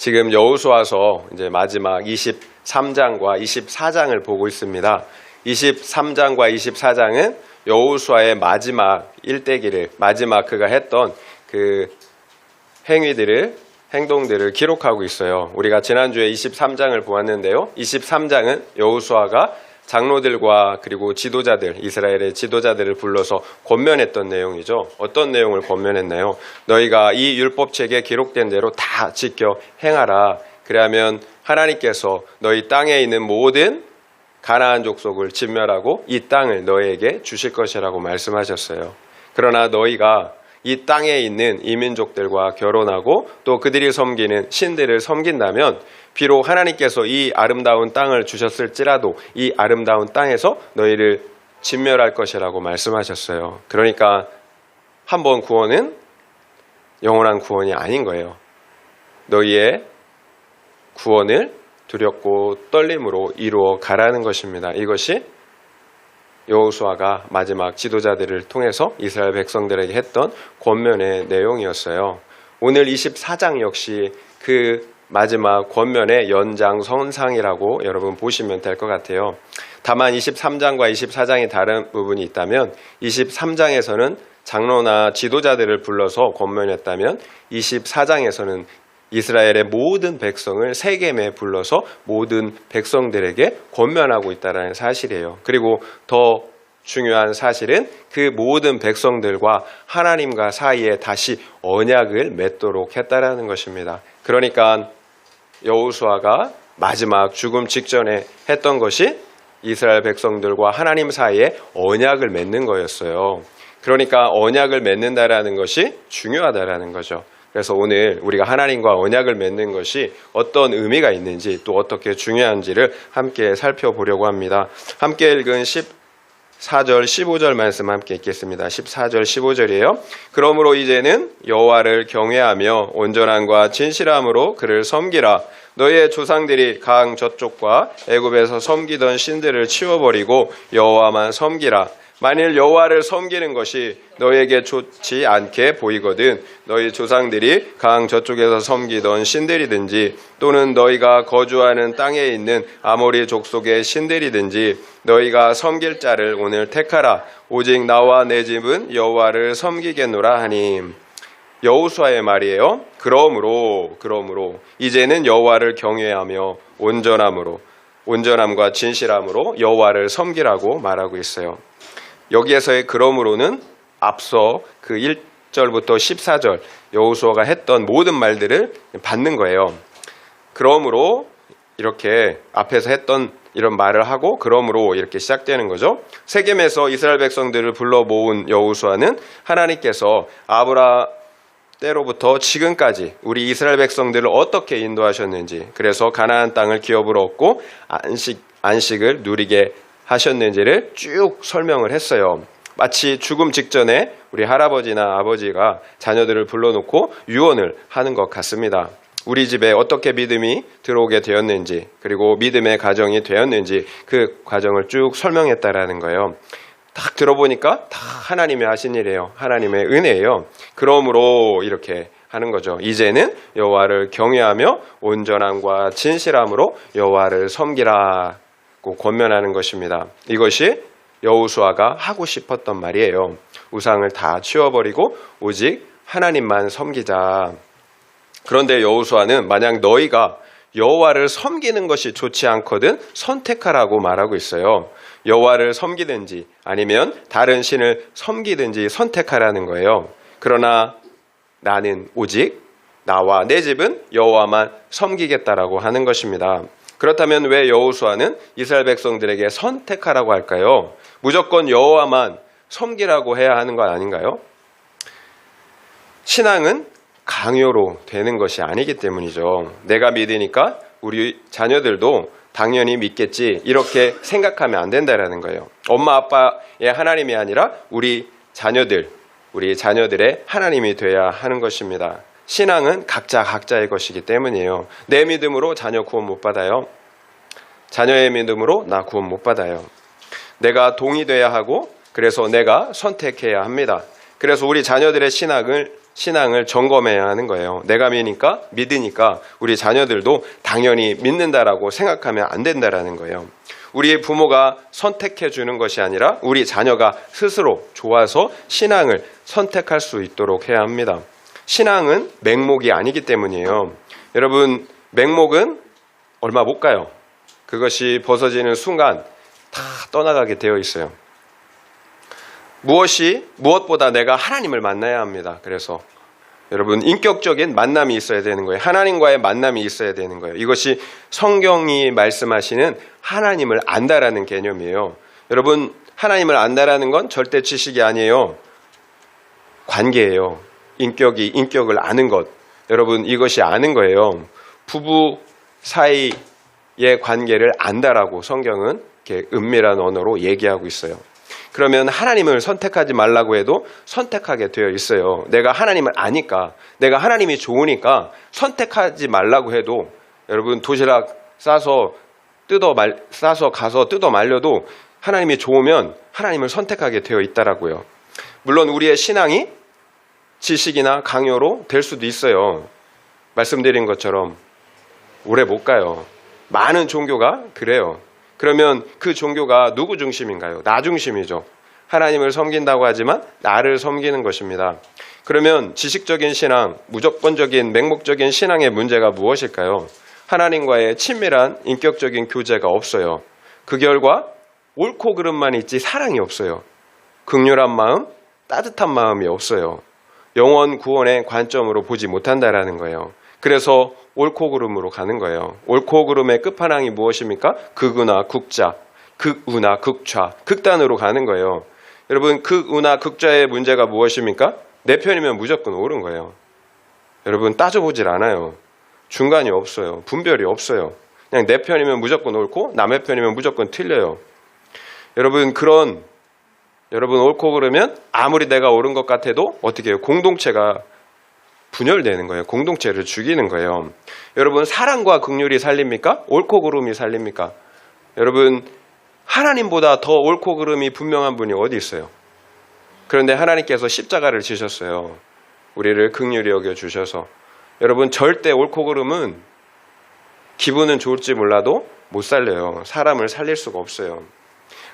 지금 여호수아서 이제 마지막 23장과 24장을 보고 있습니다. 23장과 24장은 여호수아의 마지막 일대기를, 마지막 그가 했던 그 행동들을 기록하고 있어요. 우리가 지난주에 23장을 보았는데요. 23장은 여호수아가 장로들과 그리고 지도자들, 이스라엘의 지도자들을 불러서 권면했던 내용이죠. 어떤 내용을 권면했나요? 너희가 이 율법책에 기록된 대로 다 지켜 행하라. 그러면 하나님께서 너희 땅에 있는 모든 가나안 족속을 진멸하고 이 땅을 너희에게 주실 것이라고 말씀하셨어요. 그러나 너희가 이 땅에 있는 이민족들과 결혼하고 또 그들이 섬기는 신들을 섬긴다면 비록 하나님께서 이 아름다운 땅을 주셨을지라도 이 아름다운 땅에서 너희를 진멸할 것이라고 말씀하셨어요. 그러니까 한 번 구원은 영원한 구원이 아닌 거예요. 너희의 구원을 두렵고 떨림으로 이루어 가라는 것입니다. 이것이 여호수아가 마지막 지도자들을 통해서 이스라엘 백성들에게 했던 권면의 내용이었어요. 오늘 24장 역시 그 마지막 권면의 연장선상이라고 여러분 보시면 될 것 같아요. 다만 23장과 24장이 다른 부분이 있다면 23장에서는 장로나 지도자들을 불러서 권면했다면 24장에서는 이스라엘의 모든 백성을 세겜에 불러서 모든 백성들에게 권면하고 있다는 사실이에요. 그리고 더 중요한 사실은 그 모든 백성들과 하나님과 사이에 다시 언약을 맺도록 했다라는 것입니다. 그러니까 여호수아가 마지막 죽음 직전에 했던 것이 이스라엘 백성들과 하나님 사이에 언약을 맺는 거였어요. 그러니까 언약을 맺는다라는 것이 중요하다라는 거죠. 그래서 오늘 우리가 하나님과 언약을 맺는 것이 어떤 의미가 있는지 또 어떻게 중요한지를 함께 살펴보려고 합니다. 함께 읽은 14절 15절 말씀 함께 읽겠습니다. 14절 15절이에요. 그러므로 이제는 여호와를 경외하며 온전함과 진실함으로 그를 섬기라. 너희의 조상들이 강 저쪽과 애굽에서 섬기던 신들을 치워버리고 여호와만 섬기라. 만일 여호와를 섬기는 것이 너희에게 좋지 않게 보이거든 너희 조상들이 강 저쪽에서 섬기던 신들이든지 또는 너희가 거주하는 땅에 있는 아모리 족속의 신들이든지 너희가 섬길 자를 오늘 택하라. 오직 나와 내 집은 여호와를 섬기겠노라 하니. 여호수아의 말이에요. 그러므로 이제는 여호와를 경외하며 온전함과 진실함으로 여호와를 섬기라고 말하고 있어요. 여기에서의 그러므로는 앞서 그 1절부터 14절 여호수아가 했던 모든 말들을 받는 거예요. 그러므로 이렇게 앞에서 했던 이런 말을 하고 그러므로 이렇게 시작되는 거죠. 세겜에서 이스라엘 백성들을 불러 모은 여호수아는 하나님께서 아브라함 때로부터 지금까지 우리 이스라엘 백성들을 어떻게 인도하셨는지, 그래서 가나안 땅을 기업으로 얻고 안식을 누리게 하셨는지를 쭉 설명을 했어요. 마치 죽음 직전에 우리 할아버지나 아버지가 자녀들을 불러놓고 유언을 하는 것 같습니다. 우리 집에 어떻게 믿음이 들어오게 되었는지, 그리고 믿음의 가정이 되었는지 그 과정을 쭉 설명했다라는 거예요. 딱 들어보니까 다 하나님이 하신 일이에요. 하나님의 은혜예요. 그러므로 이렇게 하는 거죠. 이제는 여호와를 경외하며 온전함과 진실함으로 여호와를 섬기라 권면하는 것입니다. 이것이 여호수아가 하고 싶었던 말이에요. 우상을 다 치워버리고 오직 하나님만 섬기자. 그런데 여호수아는 만약 너희가 여호와를 섬기는 것이 좋지 않거든 선택하라고 말하고 있어요. 여호와를 섬기든지 아니면 다른 신을 섬기든지 선택하라는 거예요. 그러나 나는 오직 나와 내 집은 여호와만 섬기겠다라고 하는 것입니다. 그렇다면 왜 여호수아는 이스라엘 백성들에게 선택하라고 할까요? 무조건 여호와만 섬기라고 해야 하는 건 아닌가요? 신앙은 강요로 되는 것이 아니기 때문이죠. 내가 믿으니까 우리 자녀들도 당연히 믿겠지 이렇게 생각하면 안 된다라는 거예요. 엄마 아빠의 하나님이 아니라 우리 자녀들의 하나님이 돼야 하는 것입니다. 신앙은 각자의 것이기 때문이에요. 내 믿음으로 자녀 구원 못 받아요. 자녀의 믿음으로 나 구원 못 받아요. 내가 동의돼야 하고 그래서 내가 선택해야 합니다. 그래서 우리 자녀들의 신앙을 신앙을 점검해야 하는 거예요. 내가 믿으니까 우리 자녀들도 당연히 믿는다라고 생각하면 안 된다라는 거예요. 우리의 부모가 선택해 주는 것이 아니라 우리 자녀가 스스로 좋아서 신앙을 선택할 수 있도록 해야 합니다. 신앙은 맹목이 아니기 때문이에요. 여러분, 맹목은 얼마 못 가요. 그것이 벗어지는 순간 다 떠나가게 되어 있어요. 무엇보다 내가 하나님을 만나야 합니다. 그래서 여러분, 인격적인 만남이 있어야 되는 거예요. 하나님과의 만남이 있어야 되는 거예요. 이것이 성경이 말씀하시는 하나님을 안다라는 개념이에요. 여러분, 하나님을 안다라는 건 절대 지식이 아니에요. 관계예요. 인격을 아는 것. 여러분, 이것이 아는 거예요. 부부 사이의 관계를 안다라고 성경은 이렇게 은밀한 언어로 얘기하고 있어요. 그러면 하나님을 선택하지 말라고 해도 선택하게 되어 있어요. 내가 하나님을 아니까, 내가 하나님이 좋으니까 선택하지 말라고 해도, 여러분, 도시락 싸서 가서 뜯어 말려도 하나님이 좋으면 하나님을 선택하게 되어 있다라고요. 물론 우리의 신앙이 지식이나 강요로 될 수도 있어요. 말씀드린 것처럼 오래 못 가요. 많은 종교가 그래요. 그러면 그 종교가 누구 중심인가요? 나 중심이죠. 하나님을 섬긴다고 하지만 나를 섬기는 것입니다. 그러면 지식적인 신앙, 무조건적인 맹목적인 신앙의 문제가 무엇일까요? 하나님과의 친밀한 인격적인 교제가 없어요. 그 결과 옳고 그름만 있지 사랑이 없어요. 긍휼한 마음, 따뜻한 마음이 없어요. 영원 구원의 관점으로 보지 못한다라는 거예요. 그래서 옳고 그름으로 가는 거예요. 옳고 그름의 끝판왕이 무엇입니까? 극우나 극좌, 극우나 극좌, 극단으로 가는 거예요. 여러분, 극우나 극좌의 문제가 무엇입니까? 내 편이면 무조건 옳은 거예요. 여러분, 따져보질 않아요. 중간이 없어요. 분별이 없어요. 그냥 내 편이면 무조건 옳고 남의 편이면 무조건 틀려요. 여러분, 여러분 옳고 그러면 아무리 내가 옳은 것 같아도 어떻게 해요? 공동체가 분열되는 거예요. 공동체를 죽이는 거예요. 여러분, 사랑과 긍휼이 살립니까? 옳고 그름이 살립니까? 여러분, 하나님보다 더 옳고 그름이 분명한 분이 어디 있어요? 그런데 하나님께서 십자가를 지셨어요. 우리를 긍휼히 여겨주셔서. 여러분, 절대 옳고 그름은 기분은 좋을지 몰라도 못 살려요. 사람을 살릴 수가 없어요.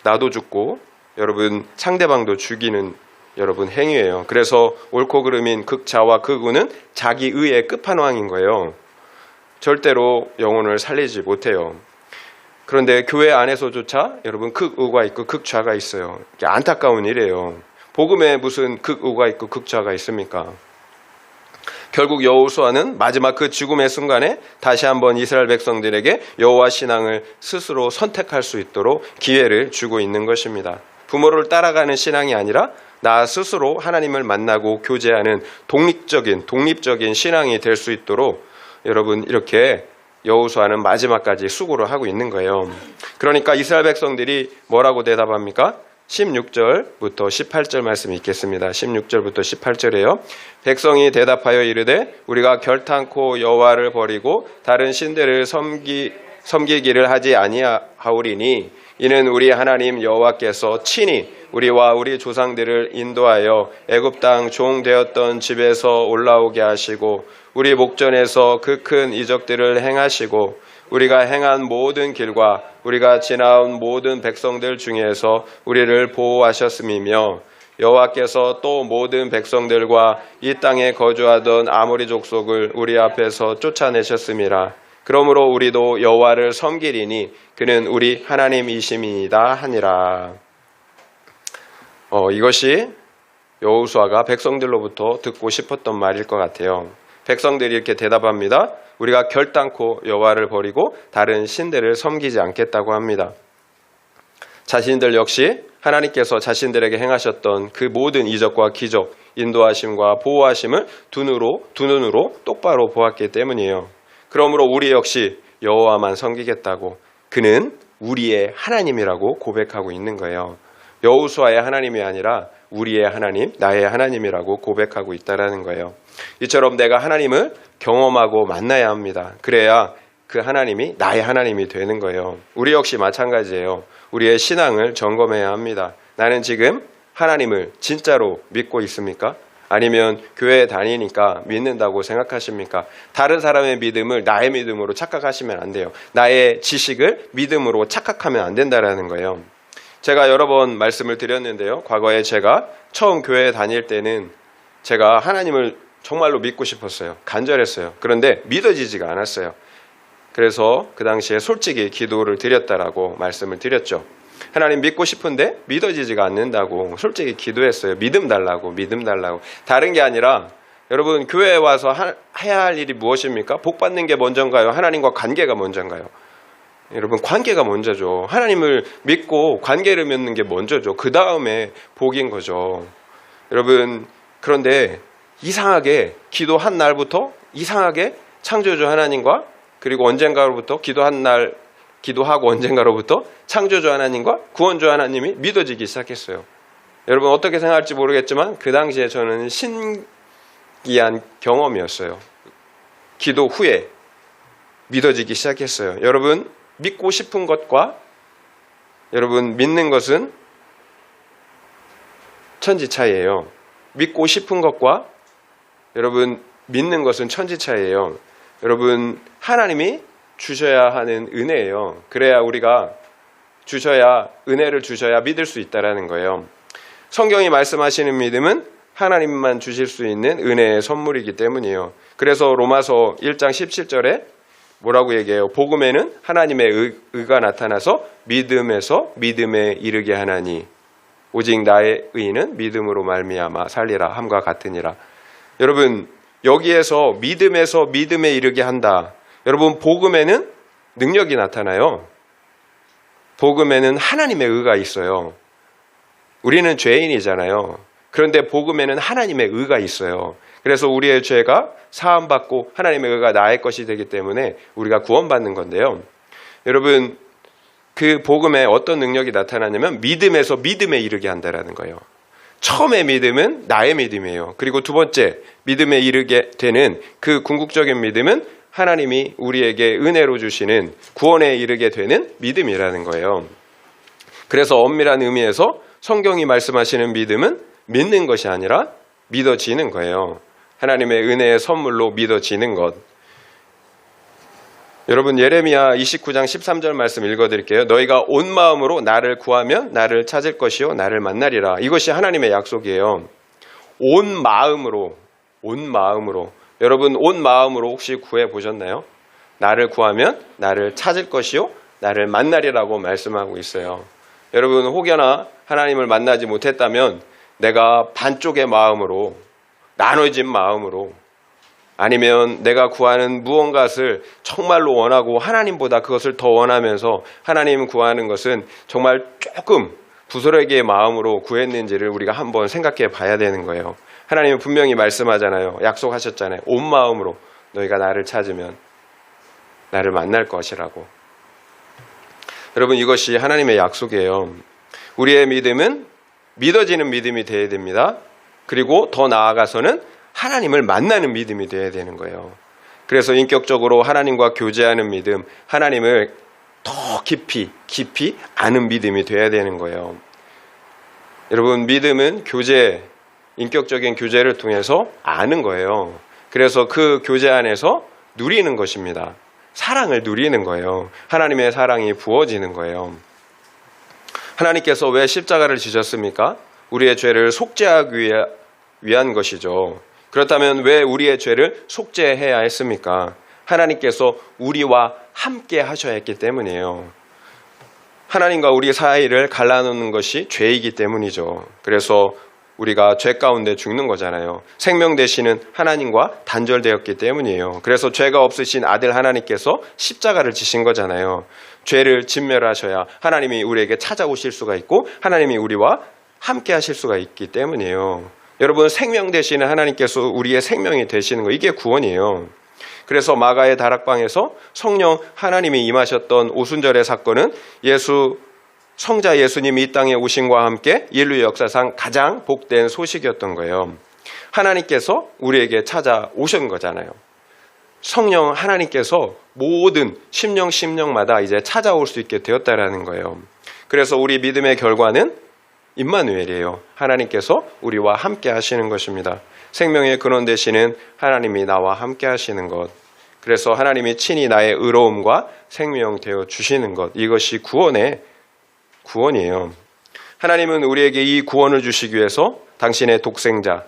나도 죽고 여러분 상대방도 죽이는 여러분 행위예요. 그래서 옳고 그름인 극좌와 극우는 자기 의의 끝판왕인 거예요. 절대로 영혼을 살리지 못해요. 그런데 교회 안에서조차 여러분 극우가 있고 극좌가 있어요. 이게 안타까운 일이에요. 복음에 무슨 극우가 있고 극좌가 있습니까? 결국 여호수아는 마지막 그 죽음의 순간에 다시 한번 이스라엘 백성들에게 여호와 신앙을 스스로 선택할 수 있도록 기회를 주고 있는 것입니다. 부모를 따라가는 신앙이 아니라 나 스스로 하나님을 만나고 교제하는 독립적인 신앙이 될 수 있도록 여러분 이렇게 여호수아는 마지막까지 수고를 하고 있는 거예요. 그러니까 이스라엘 백성들이 뭐라고 대답합니까? 16절부터 18절 말씀이 있겠습니다. 16절부터 18절이에요. 백성이 대답하여 이르되 우리가 결탄코 여호와를 버리고 다른 신들을 섬기기를 하지 아니하오리니 이는 우리 하나님 여호와께서 친히 우리와 우리 조상들을 인도하여 애굽 땅 종 되었던 집에서 올라오게 하시고 우리 목전에서 그 큰 이적들을 행하시고 우리가 행한 모든 길과 우리가 지나온 모든 백성들 중에서 우리를 보호하셨음이며 여호와께서 또 모든 백성들과 이 땅에 거주하던 아모리 족속을 우리 앞에서 쫓아내셨음이라. 그러므로 우리도 여호와를 섬기리니 그는 우리 하나님이심이다 하니라. 이것이 여호수아가 백성들로부터 듣고 싶었던 말일 것 같아요. 백성들이 이렇게 대답합니다. 우리가 결단코 여호와를 버리고 다른 신들을 섬기지 않겠다고 합니다. 자신들 역시 하나님께서 자신들에게 행하셨던 그 모든 이적과 기적, 인도하심과 보호하심을 두 눈으로 똑바로 보았기 때문이에요. 그러므로 우리 역시 여호와만 섬기겠다고 그는 우리의 하나님이라고 고백하고 있는 거예요. 여호수아의 하나님이 아니라 우리의 하나님, 나의 하나님이라고 고백하고 있다라는 거예요. 이처럼 내가 하나님을 경험하고 만나야 합니다. 그래야 그 하나님이 나의 하나님이 되는 거예요. 우리 역시 마찬가지예요. 우리의 신앙을 점검해야 합니다. 나는 지금 하나님을 진짜로 믿고 있습니까? 아니면 교회에 다니니까 믿는다고 생각하십니까? 다른 사람의 믿음을 나의 믿음으로 착각하시면 안 돼요. 나의 지식을 믿음으로 착각하면 안 된다라는 거예요. 제가 여러 번 말씀을 드렸는데요. 과거에 제가 처음 교회에 다닐 때는 제가 하나님을 정말로 믿고 싶었어요. 간절했어요. 그런데 믿어지지가 않았어요. 그래서 그 당시에 솔직히 기도를 드렸다라고 말씀을 드렸죠. 하나님 믿고 싶은데 믿어지지가 않는다고 솔직히 기도했어요. 믿음 달라고. 다른 게 아니라 여러분 교회에 와서 해야 할 일이 무엇입니까? 복 받는 게 먼저인가요? 하나님과 관계가 먼저인가요? 여러분 관계가 먼저죠. 하나님을 믿고 관계를 맺는 게 먼저죠. 그 다음에 복인 거죠. 여러분 그런데 이상하게 기도한 날부터 이상하게 창조주 하나님과 그리고 언젠가로부터 기도하고 언젠가로부터 창조주 하나님과 구원주 하나님이 믿어지기 시작했어요. 여러분 어떻게 생각할지 모르겠지만 그 당시에 저는 신기한 경험이었어요. 기도 후에 믿어지기 시작했어요. 여러분 믿고 싶은 것과 여러분 믿는 것은 천지 차이예요. 믿고 싶은 것과 여러분 믿는 것은 천지 차이예요. 여러분 하나님이 주셔야 하는 은혜예요. 그래야 우리가 은혜를 주셔야 믿을 수 있다라는 거예요. 성경이 말씀하시는 믿음은 하나님만 주실 수 있는 은혜의 선물이기 때문이에요. 그래서 로마서 1장 17절에 뭐라고 얘기해요? 복음에는 하나님의 의가 나타나서 믿음에서 믿음에 이르게 하나니 오직 나의 의는 믿음으로 말미암아 살리라 함과 같으니라. 여러분 여기에서 믿음에 이르게 한다. 여러분 복음에는 능력이 나타나요. 복음에는 하나님의 의가 있어요. 우리는 죄인이잖아요. 그런데 복음에는 하나님의 의가 있어요. 그래서 우리의 죄가 사함받고 하나님의 의가 나의 것이 되기 때문에 우리가 구원받는 건데요. 여러분 그 복음에 어떤 능력이 나타나냐면 믿음에서 믿음에 이르게 한다라는 거예요. 처음의 믿음은 나의 믿음이에요. 그리고 두 번째 믿음에 이르게 되는 그 궁극적인 믿음은 하나님이 우리에게 은혜로 주시는 구원에 이르게 되는 믿음이라는 거예요. 그래서 엄밀한 의미에서 성경이 말씀하시는 믿음은 믿는 것이 아니라 믿어지는 거예요. 하나님의 은혜의 선물로 믿어지는 것. 여러분 예레미야 29장 13절 말씀 읽어드릴게요. 너희가 온 마음으로 나를 구하면 나를 찾을 것이요 나를 만나리라. 이것이 하나님의 약속이에요. 온 마음으로. 여러분 온 마음으로 혹시 구해보셨나요? 나를 구하면 나를 찾을 것이요 나를 만나리라고 말씀하고 있어요. 여러분 혹여나 하나님을 만나지 못했다면 내가 반쪽의 마음으로 나눠진 마음으로 아니면 내가 구하는 무언가를 정말로 원하고 하나님보다 그것을 더 원하면서 하나님 구하는 것은 정말 조금 부스러기의 마음으로 구했는지를 우리가 한번 생각해 봐야 되는 거예요. 하나님은 분명히 말씀하잖아요. 약속하셨잖아요. 온 마음으로 너희가 나를 찾으면 나를 만날 것이라고. 여러분 이것이 하나님의 약속이에요. 우리의 믿음은 믿어지는 믿음이 되어야 됩니다. 그리고 더 나아가서는 하나님을 만나는 믿음이 되어야 되는 거예요. 그래서 인격적으로 하나님과 교제하는 믿음, 하나님을 더 깊이 아는 믿음이 되어야 되는 거예요. 여러분 믿음은 인격적인 교제를 통해서 아는 거예요. 그래서 그 교제 안에서 누리는 것입니다. 사랑을 누리는 거예요. 하나님의 사랑이 부어지는 거예요. 하나님께서 왜 십자가를 지셨습니까? 우리의 죄를 속죄하기 위한 것이죠. 그렇다면 왜 우리의 죄를 속죄해야 했습니까? 하나님께서 우리와 함께 하셔야 했기 때문이에요. 하나님과 우리 사이를 갈라놓는 것이 죄이기 때문이죠. 그래서 우리가 죄 가운데 죽는 거잖아요. 생명 되시는 하나님과 단절되었기 때문이에요. 그래서 죄가 없으신 아들 하나님께서 십자가를 지신 거잖아요. 죄를 진멸하셔야 하나님이 우리에게 찾아오실 수가 있고 하나님이 우리와 함께 하실 수가 있기 때문이에요. 여러분 생명 되시는 하나님께서 우리의 생명이 되시는 거 이게 구원이에요. 그래서 마가의 다락방에서 성령 하나님이 임하셨던 오순절의 사건은 성자 예수님이 이 땅에 오심과 함께 인류 역사상 가장 복된 소식이었던 거예요. 하나님께서 우리에게 찾아오신 거잖아요. 성령 하나님께서 모든 심령마다 이제 찾아올 수 있게 되었다라는 거예요. 그래서 우리 믿음의 결과는 임마누엘이에요. 하나님께서 우리와 함께 하시는 것입니다. 생명의 근원 되시는 하나님이 나와 함께 하시는 것. 그래서 하나님이 친히 나의 의로움과 생명 되어 주시는 것. 이것이 구원이에요. 하나님은 우리에게 이 구원을 주시기 위해서 당신의 독생자,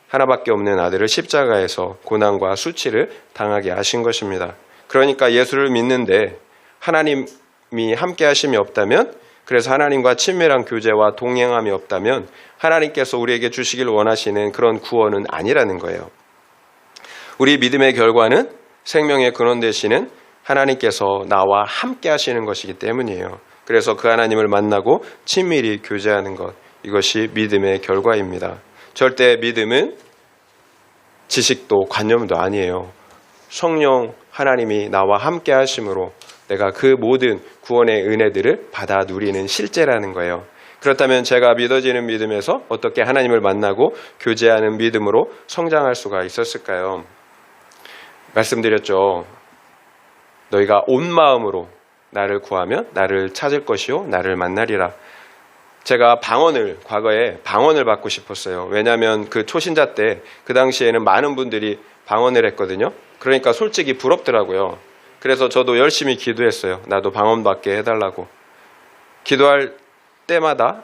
하나밖에 없는 아들을 십자가에서 고난과 수치를 당하게 하신 것입니다. 그러니까 예수를 믿는데 하나님이 함께 하심이 없다면, 그래서 하나님과 친밀한 교제와 동행함이 없다면 하나님께서 우리에게 주시길 원하시는 그런 구원은 아니라는 거예요. 우리 믿음의 결과는 생명의 근원 되시는 하나님께서 나와 함께 하시는 것이기 때문이에요. 그래서 그 하나님을 만나고 친밀히 교제하는 것, 이것이 믿음의 결과입니다. 절대 믿음은 지식도 관념도 아니에요. 성령 하나님이 나와 함께 하심으로 내가 그 모든 구원의 은혜들을 받아 누리는 실제라는 거예요. 그렇다면 제가 믿어지는 믿음에서 어떻게 하나님을 만나고 교제하는 믿음으로 성장할 수가 있었을까요? 말씀드렸죠. 너희가 온 마음으로 나를 구하면 나를 찾을 것이요 나를 만나리라. 제가 과거에 방언을 받고 싶었어요. 왜냐하면 그 초신자 때 그 당시에는 많은 분들이 방언을 했거든요. 그러니까 솔직히 부럽더라고요. 그래서 저도 열심히 기도했어요. 나도 방언 받게 해달라고. 기도할 때마다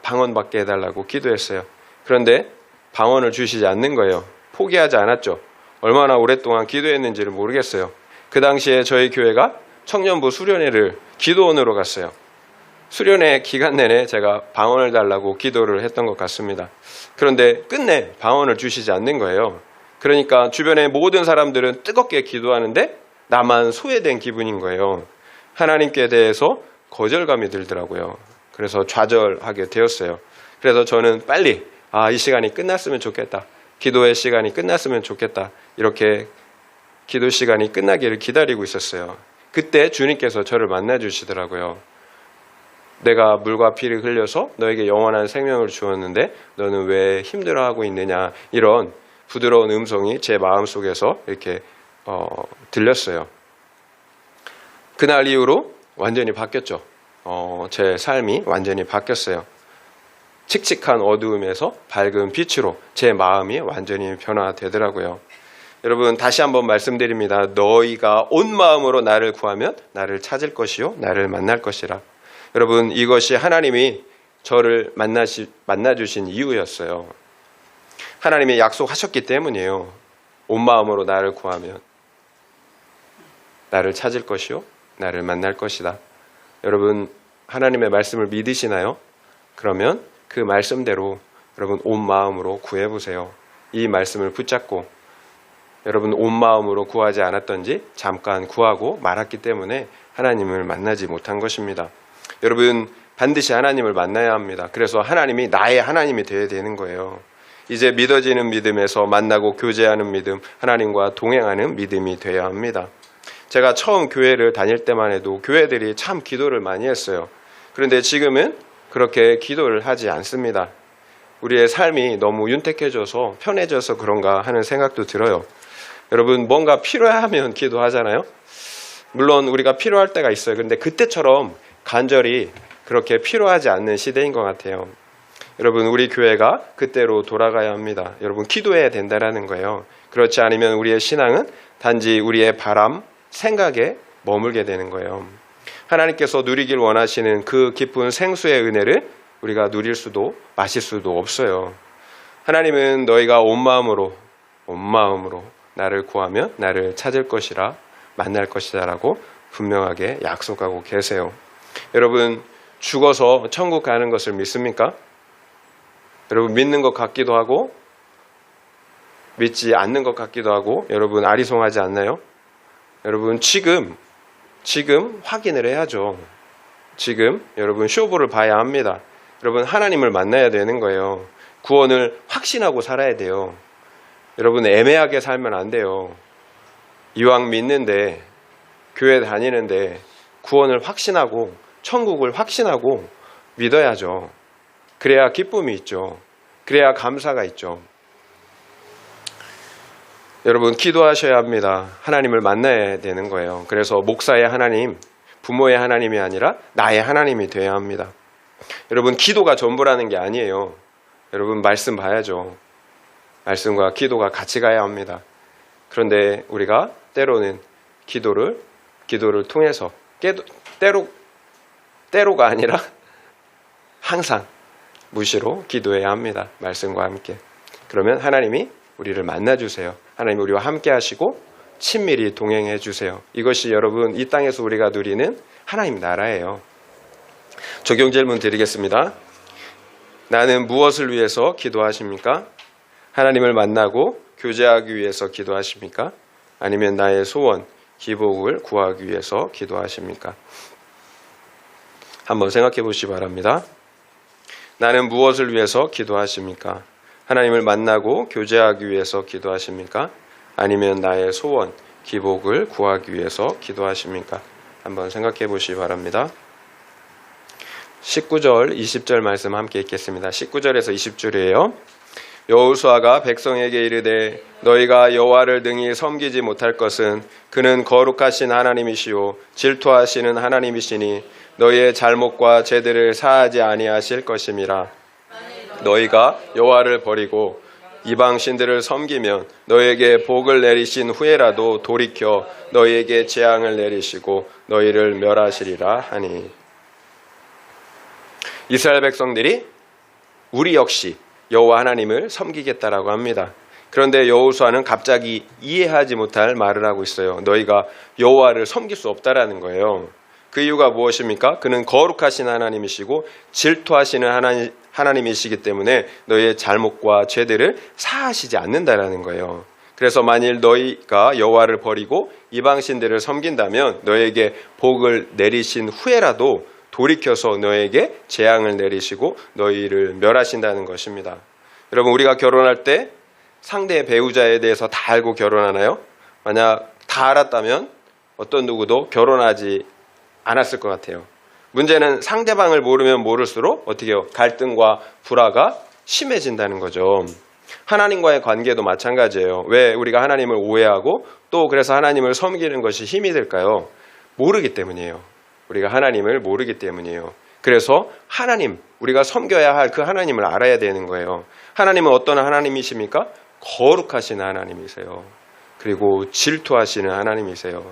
방언 받게 해달라고 기도했어요. 그런데 방언을 주시지 않는 거예요. 포기하지 않았죠. 얼마나 오랫동안 기도했는지를 모르겠어요. 그 당시에 저희 교회가 청년부 수련회를 기도원으로 갔어요. 수련회 기간 내내 제가 방언을 달라고 기도를 했던 것 같습니다. 그런데 끝내 방언을 주시지 않는 거예요. 그러니까 주변의 모든 사람들은 뜨겁게 기도하는데 나만 소외된 기분인 거예요. 하나님께 대해서 거절감이 들더라고요. 그래서 좌절하게 되었어요. 그래서 저는 빨리 이 시간이 끝났으면 좋겠다. 기도의 시간이 끝났으면 좋겠다. 이렇게 기도 시간이 끝나기를 기다리고 있었어요. 그때 주님께서 저를 만나 주시더라고요. 내가 물과 피를 흘려서 너에게 영원한 생명을 주었는데 너는 왜 힘들어하고 있느냐. 이런 부드러운 음성이 제 마음속에서 이렇게 들렸어요. 그날 이후로 완전히 바뀌었죠. 제 삶이 완전히 바뀌었어요. 칙칙한 어두움에서 밝은 빛으로 제 마음이 완전히 변화되더라고요. 여러분 다시 한번 말씀드립니다. 너희가 온 마음으로 나를 구하면 나를 찾을 것이요 나를 만날 것이라. 여러분 이것이 하나님이 저를 만나주신 이유였어요. 하나님이 약속하셨기 때문이에요. 온 마음으로 나를 구하면 나를 찾을 것이요 나를 만날 것이다. 여러분 하나님의 말씀을 믿으시나요? 그러면 그 말씀대로 여러분 온 마음으로 구해보세요. 이 말씀을 붙잡고 여러분 온 마음으로 구하지 않았던지 잠깐 구하고 말았기 때문에 하나님을 만나지 못한 것입니다. 여러분 반드시 하나님을 만나야 합니다. 그래서 하나님이 나의 하나님이 되어야 되는 거예요. 이제 믿어지는 믿음에서 만나고 교제하는 믿음, 하나님과 동행하는 믿음이 되어야 합니다. 제가 처음 교회를 다닐 때만 해도 교회들이 참 기도를 많이 했어요. 그런데 지금은 그렇게 기도를 하지 않습니다. 우리의 삶이 너무 윤택해져서 편해져서 그런가 하는 생각도 들어요. 여러분 뭔가 필요하면 기도하잖아요. 물론 우리가 필요할 때가 있어요. 그런데 그때처럼 간절히 그렇게 필요하지 않는 시대인 것 같아요. 여러분 우리 교회가 그때로 돌아가야 합니다. 여러분 기도해야 된다는 거예요. 그렇지 않으면 우리의 신앙은 단지 우리의 바람, 생각에 머물게 되는 거예요. 하나님께서 누리길 원하시는 그 깊은 생수의 은혜를 우리가 누릴 수도 마실 수도 없어요. 하나님은 너희가 온 마음으로 나를 구하면 나를 찾을 것이라 만날 것이다 라고 분명하게 약속하고 계세요. 여러분 죽어서 천국 가는 것을 믿습니까? 여러분 믿는 것 같기도 하고 믿지 않는 것 같기도 하고 여러분 아리송하지 않나요? 여러분 지금 확인을 해야죠. 지금 여러분 쇼부를 봐야 합니다. 여러분 하나님을 만나야 되는 거예요. 구원을 확신하고 살아야 돼요. 여러분 애매하게 살면 안 돼요. 이왕 믿는데 교회 다니는데 구원을 확신하고 천국을 확신하고 믿어야죠. 그래야 기쁨이 있죠. 그래야 감사가 있죠. 여러분 기도하셔야 합니다. 하나님을 만나야 되는 거예요. 그래서 목사의 하나님, 부모의 하나님이 아니라 나의 하나님이 되어야 합니다. 여러분 기도가 전부라는 게 아니에요. 여러분 말씀 봐야죠. 말씀과 기도가 같이 가야 합니다. 그런데 우리가 때로는 기도를 통해서 때로가 아니라 항상 무시로 기도해야 합니다. 말씀과 함께. 그러면 하나님이 우리를 만나주세요. 하나님 우리와 함께 하시고 친밀히 동행해 주세요. 이것이 여러분 이 땅에서 우리가 누리는 하나님 나라예요. 적용 질문 드리겠습니다. 나는 무엇을 위해서 기도하십니까? 하나님을 만나고 교제하기 위해서 기도하십니까? 아니면 나의 소원, 기복을 구하기 위해서 기도하십니까? 한번 생각해 보시기 바랍니다. 나는 무엇을 위해서 기도하십니까? 하나님을 만나고 교제하기 위해서 기도하십니까? 아니면 나의 소원, 기복을 구하기 위해서 기도하십니까? 한번 생각해 보시기 바랍니다. 19절, 20절 말씀 함께 읽겠습니다. 19절에서 20절이에요. 여호수아가 백성에게 이르되 너희가 여호와를 능히 섬기지 못할 것은 그는 거룩하신 하나님이시요 질투하시는 하나님이시니 너희의 잘못과 죄들을 사하지 아니하실 것임이라. 너희가 여호와를 버리고 이방 신들을 섬기면 너희에게 복을 내리신 후에라도 돌이켜 너희에게 재앙을 내리시고 너희를 멸하시리라 하니. 이스라엘 백성들이 우리 역시 여호와 하나님을 섬기겠다라고 합니다. 그런데 여호수아는 갑자기 이해하지 못할 말을 하고 있어요. 너희가 여호와를 섬길 수 없다라는 거예요. 그 이유가 무엇입니까? 그는 거룩하신 하나님이시고 질투하시는 하나님이시기 때문에 너희의 잘못과 죄들을 사하시지 않는다라는 거예요. 그래서 만일 너희가 여호와를 버리고 이방신들을 섬긴다면 너희에게 복을 내리신 후에라도 돌이켜서 너에게 재앙을 내리시고 너희를 멸하신다는 것입니다. 여러분 우리가 결혼할 때 상대의 배우자에 대해서 다 알고 결혼하나요? 만약 다 알았다면 어떤 누구도 결혼하지 않았을 것 같아요. 문제는 상대방을 모르면 모를수록 어떻게 해요? 갈등과 불화가 심해진다는 거죠. 하나님과의 관계도 마찬가지예요. 왜 우리가 하나님을 오해하고 또 그래서 하나님을 섬기는 것이 힘이 들까요? 모르기 때문이에요. 우리가 하나님을 모르기 때문이에요. 그래서 하나님, 우리가 섬겨야 할 그 하나님을 알아야 되는 거예요. 하나님은 어떤 하나님이십니까? 거룩하신 하나님이세요. 그리고 질투하시는 하나님이세요.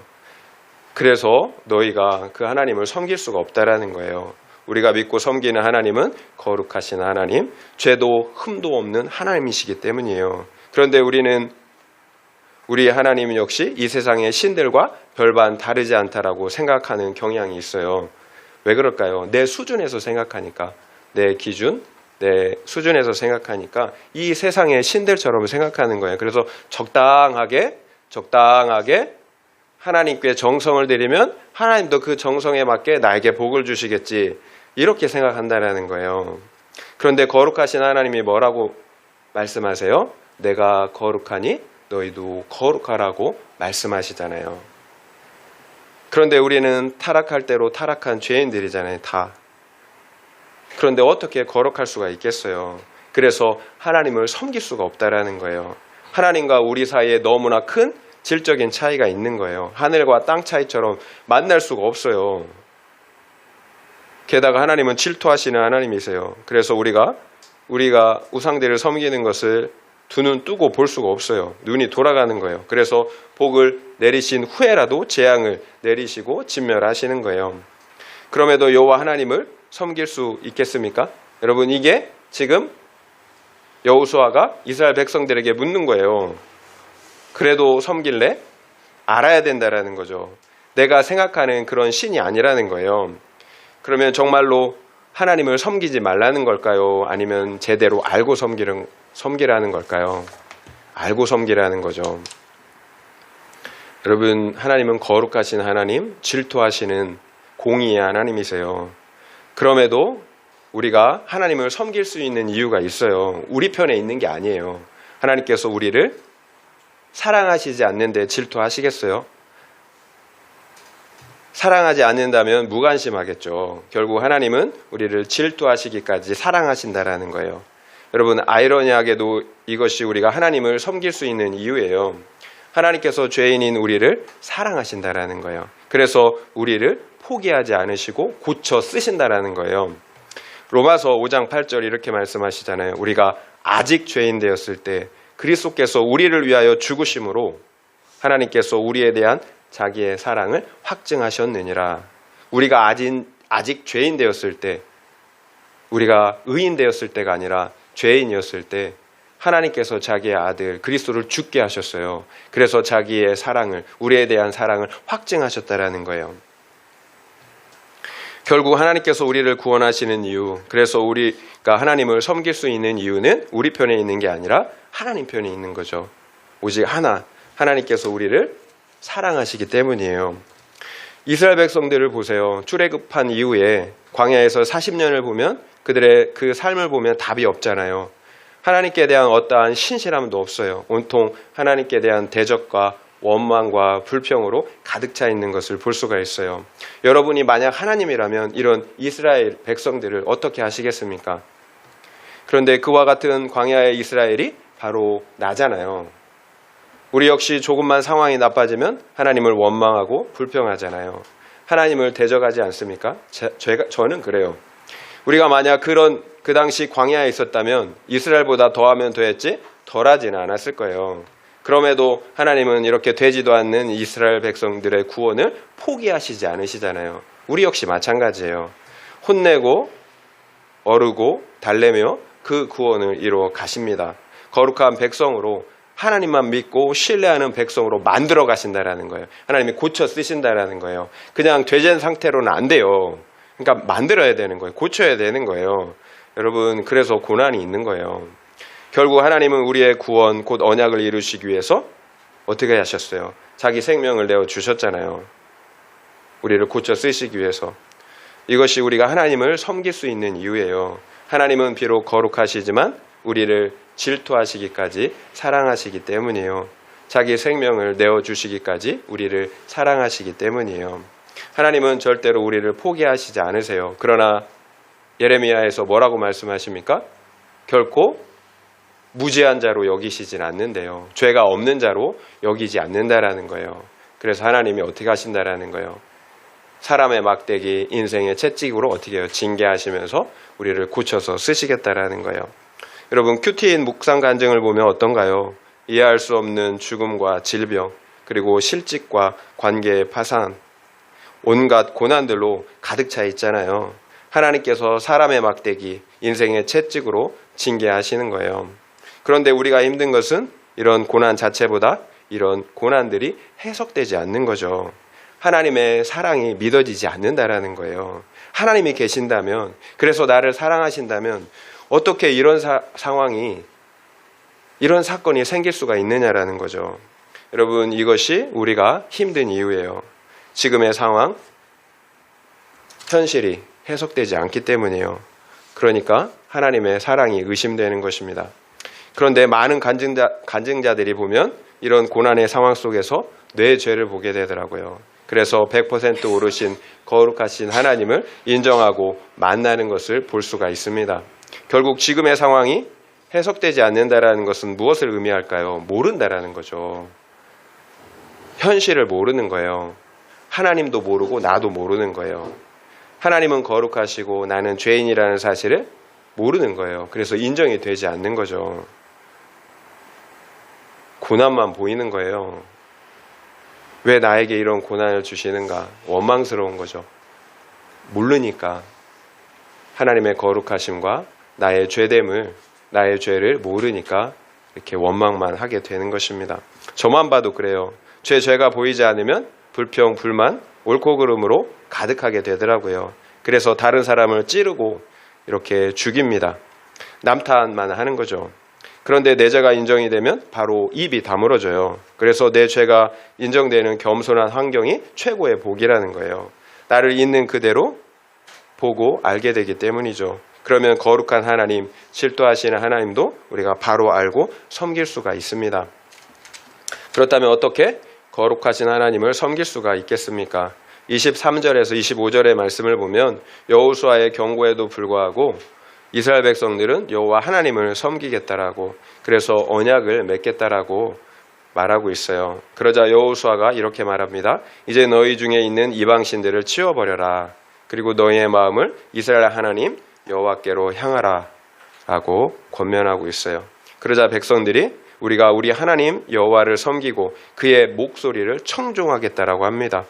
그래서 너희가 그 하나님을 섬길 수가 없다라는 거예요. 우리가 믿고 섬기는 하나님은 거룩하신 하나님, 죄도 흠도 없는 하나님이시기 때문이에요. 그런데 우리 하나님 역시 이 세상의 신들과 별반 다르지 않다라고 생각하는 경향이 있어요. 왜 그럴까요? 내 수준에서 생각하니까, 내 기준, 내 수준에서 생각하니까 이 세상의 신들처럼 생각하는 거예요. 그래서 적당하게 하나님께 정성을 들이면 하나님도 그 정성에 맞게 나에게 복을 주시겠지. 이렇게 생각한다는 거예요. 그런데 거룩하신 하나님이 뭐라고 말씀하세요? 내가 거룩하니 너희도 거룩하라고 말씀하시잖아요. 그런데 우리는 타락할 대로 타락한 죄인들이잖아요. 다. 그런데 어떻게 거룩할 수가 있겠어요? 그래서 하나님을 섬길 수가 없다라는 거예요. 하나님과 우리 사이에 너무나 큰 질적인 차이가 있는 거예요. 하늘과 땅 차이처럼 만날 수가 없어요. 게다가 하나님은 질투하시는 하나님이세요. 그래서 우리가 우상들을 섬기는 것을 두 눈 뜨고 볼 수가 없어요. 눈이 돌아가는 거예요. 그래서 복을 내리신 후에라도 재앙을 내리시고 진멸하시는 거예요. 그럼에도 여호와 하나님을 섬길 수 있겠습니까? 여러분 이게 지금 여호수아가 이스라엘 백성들에게 묻는 거예요. 그래도 섬길래? 알아야 된다라는 거죠. 내가 생각하는 그런 신이 아니라는 거예요. 그러면 정말로 하나님을 섬기지 말라는 걸까요? 아니면 제대로 알고 섬기라는 걸까요? 알고 섬기라는 거죠. 여러분 하나님은 거룩하신 하나님, 질투하시는 공의의 하나님이세요. 그럼에도 우리가 하나님을 섬길 수 있는 이유가 있어요. 우리 편에 있는 게 아니에요. 하나님께서 우리를 사랑하시지 않는데 질투하시겠어요? 사랑하지 않는다면 무관심하겠죠. 결국 하나님은 우리를 질투하시기까지 사랑하신다라는 거예요. 여러분 아이러니하게도 이것이 우리가 하나님을 섬길 수 있는 이유예요. 하나님께서 죄인인 우리를 사랑하신다라는 거예요. 그래서 우리를 포기하지 않으시고 고쳐 쓰신다라는 거예요. 로마서 5장 8절 이렇게 말씀하시잖아요. 우리가 아직 죄인 되었을 때 그리스도께서 우리를 위하여 죽으심으로 하나님께서 우리에 대한 자기의 사랑을 확증하셨느니라. 우리가 아직 죄인 되었을 때, 우리가 의인 되었을 때가 아니라 죄인이었을 때 하나님께서 자기의 아들 그리스도를 죽게 하셨어요. 그래서 자기의 사랑을, 우리에 대한 사랑을 확증하셨다라는 거예요. 결국 하나님께서 우리를 구원하시는 이유, 그래서 우리가 하나님을 섬길 수 있는 이유는 우리 편에 있는 게 아니라 하나님 편에 있는 거죠. 오직 하나님께서 우리를 사랑하시기 때문이에요. 이스라엘 백성들을 보세요. 출애굽한 이후에 광야에서 40년을 보면 그들의 그 삶을 보면 답이 없잖아요. 하나님께 대한 어떠한 신실함도 없어요. 온통 하나님께 대한 대적과 원망과 불평으로 가득 차 있는 것을 볼 수가 있어요. 여러분이 만약 하나님이라면 이런 이스라엘 백성들을 어떻게 하시겠습니까? 그런데 그와 같은 광야의 이스라엘이 바로 나잖아요. 우리 역시 조금만 상황이 나빠지면 하나님을 원망하고 불평하잖아요. 하나님을 대적하지 않습니까? 저는 그래요. 우리가 만약 그 당시 광야에 있었다면 이스라엘보다 더하면 더했지 덜하지는 않았을 거예요. 그럼에도 하나님은 이렇게 되지도 않는 이스라엘 백성들의 구원을 포기하시지 않으시잖아요. 우리 역시 마찬가지예요. 혼내고 어르고 달래며 그 구원을 이루어 가십니다. 거룩한 백성으로 하나님만 믿고 신뢰하는 백성으로 만들어 가신다라는 거예요. 하나님이 고쳐 쓰신다라는 거예요. 그냥 되진 상태로는 안 돼요. 그러니까 만들어야 되는 거예요. 고쳐야 되는 거예요. 여러분, 그래서 고난이 있는 거예요. 결국 하나님은 우리의 구원, 곧 언약을 이루시기 위해서 어떻게 하셨어요? 자기 생명을 내어 주셨잖아요. 우리를 고쳐 쓰시기 위해서. 이것이 우리가 하나님을 섬길 수 있는 이유예요. 하나님은 비록 거룩하시지만 우리를 질투하시기까지 사랑하시기 때문이에요. 자기 생명을 내어주시기까지 우리를 사랑하시기 때문이에요. 하나님은 절대로 우리를 포기하시지 않으세요. 그러나 예레미야에서 뭐라고 말씀하십니까? 결코 무죄한 자로 여기시진 않는데요. 죄가 없는 자로 여기지 않는다라는 거예요. 그래서 하나님이 어떻게 하신다라는 거예요. 사람의 막대기, 인생의 채찍으로 어떻게 해요? 징계하시면서 우리를 고쳐서 쓰시겠다라는 거예요. 여러분, 큐티인 묵상 간증을 보면 어떤가요? 이해할 수 없는 죽음과 질병, 그리고 실직과 관계의 파산, 온갖 고난들로 가득 차 있잖아요. 하나님께서 사람의 막대기, 인생의 채찍으로 징계하시는 거예요. 그런데 우리가 힘든 것은 이런 고난 자체보다 이런 고난들이 해석되지 않는 거죠. 하나님의 사랑이 믿어지지 않는다라는 거예요. 하나님이 계신다면, 그래서 나를 사랑하신다면 어떻게 이런 상황이, 이런 사건이 생길 수가 있느냐라는 거죠. 여러분, 이것이 우리가 힘든 이유예요. 지금의 상황, 현실이 해석되지 않기 때문이에요. 그러니까 하나님의 사랑이 의심되는 것입니다. 그런데 많은 간증자들이 보면 이런 고난의 상황 속에서 내 죄를 보게 되더라고요. 그래서 100% 오르신 거룩하신 하나님을 인정하고 만나는 것을 볼 수가 있습니다. 결국 지금의 상황이 해석되지 않는다라는 것은 무엇을 의미할까요? 모른다라는 거죠. 현실을 모르는 거예요. 하나님도 모르고 나도 모르는 거예요. 하나님은 거룩하시고 나는 죄인이라는 사실을 모르는 거예요. 그래서 인정이 되지 않는 거죠. 고난만 보이는 거예요. 왜 나에게 이런 고난을 주시는가? 원망스러운 거죠. 모르니까. 하나님의 거룩하심과 나의 죄됨을, 나의 죄를 모르니까 이렇게 원망만 하게 되는 것입니다. 저만 봐도 그래요. 죄가 보이지 않으면 불평, 불만, 옳고 그름으로 가득하게 되더라고요. 그래서 다른 사람을 찌르고 이렇게 죽입니다. 남탓만 하는 거죠. 그런데 내 죄가 인정이 되면 바로 입이 다물어져요. 그래서 내 죄가 인정되는 겸손한 환경이 최고의 복이라는 거예요. 나를 있는 그대로 보고 알게 되기 때문이죠. 그러면 거룩한 하나님, 질투하시는 하나님도 우리가 바로 알고 섬길 수가 있습니다. 그렇다면 어떻게 거룩하신 하나님을 섬길 수가 있겠습니까? 23절에서 25절의 말씀을 보면 여호수아의 경고에도 불구하고 이스라엘 백성들은 여호와 하나님을 섬기겠다라고, 그래서 언약을 맺겠다라고 말하고 있어요. 그러자 여호수아가 이렇게 말합니다. 이제 너희 중에 있는 이방신들을 치워버려라. 그리고 너희의 마음을 이스라엘 하나님 여호와께로 향하라 라고 권면하고 있어요. 그러자 백성들이 우리가 우리 하나님 여호와를 섬기고 그의 목소리를 청종하겠다라고 합니다.